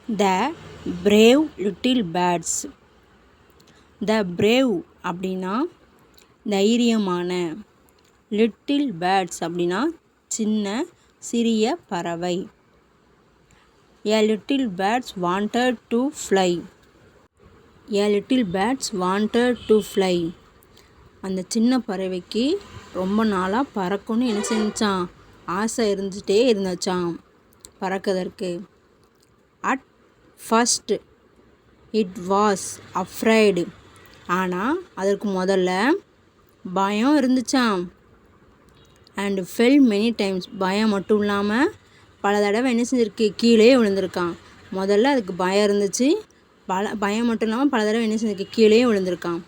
The brave little birds. The brave அப்படின்னா தைரியமான, little birds அப்படின்னா சின்ன சிறிய பறவை. A little birds wanted to fly. A little birds wanted to fly. அந்த சின்ன பறவைக்கு ரொம்ப நாளாக பறக்கணும்னு என்ன செஞ்சான், ஆசை இருந்துகிட்டே இருந்துச்சான் பறக்கிறதற்கு. At first it was afraid. ஆனால் அதற்கு முதல்ல பயம் இருந்துச்சாம். And fell many times. பயம் மட்டும் இல்லாமல் பல தடவை என்ன செஞ்சிருக்கு, கீழே விழுந்திருக்கான். முதல்ல அதுக்கு பயம் இருந்துச்சு, பயம் மட்டும் இல்லாமல் பல தடவை என்ன செஞ்சிருக்கு, கீழே விழுந்திருக்கான்.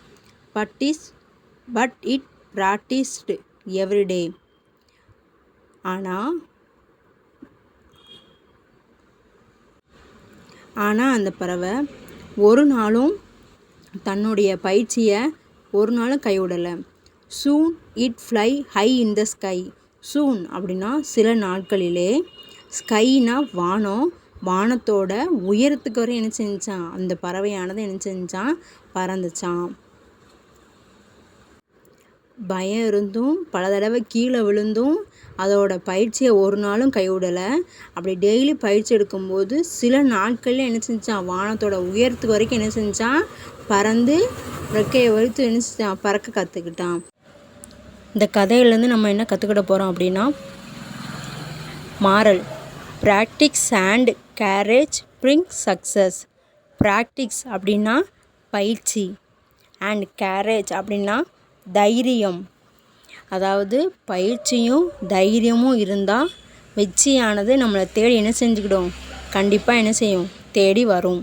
But it practiced every day. ஆனால் அந்த பறவை ஒரு நாளும் தன்னுடைய பயிற்சியை ஒரு நாளும் கைவிடலை. Soon it fly high in the sky. Soon அப்படின்னா சில நாட்களிலே, ஸ்கைனா வானம், வானத்தோட உயரத்துக்கு வரை என்ன செஞ்சான், அந்த பறவையானது என்ன செஞ்சான், பறந்துச்சான். பயம் இருந்தும் பல தடவை கீழே விழுந்தும் அதோட பயிற்சியை ஒரு நாளும் கைவிடலை. அப்படி டெய்லி பயிற்சி எடுக்கும்போது சில நாட்களில் என்ன செஞ்சான், வானத்தோட உயரத்துக்கு வரைக்கும் என்ன செஞ்சான், பறந்து ரெக்கையை வலித்து என்ன செஞ்சான், பறக்க கற்றுக்கிட்டான். இந்த கதையிலேருந்து நம்ம என்ன கற்றுக்கிட போகிறோம் அப்படின்னா, moral, practice and courage bring success. Practice அப்படின்னா பயிற்சி, அண்ட் கேரேஜ் அப்படின்னா தைரியம். அதாவது பயிற்சியும் தைரியமும் இருந்தால் வெற்றியானது நம்மளை தேடி என்ன செஞ்சுக்கிடும், கண்டிப்பாக என்ன செய்யும், தேடி வரும்.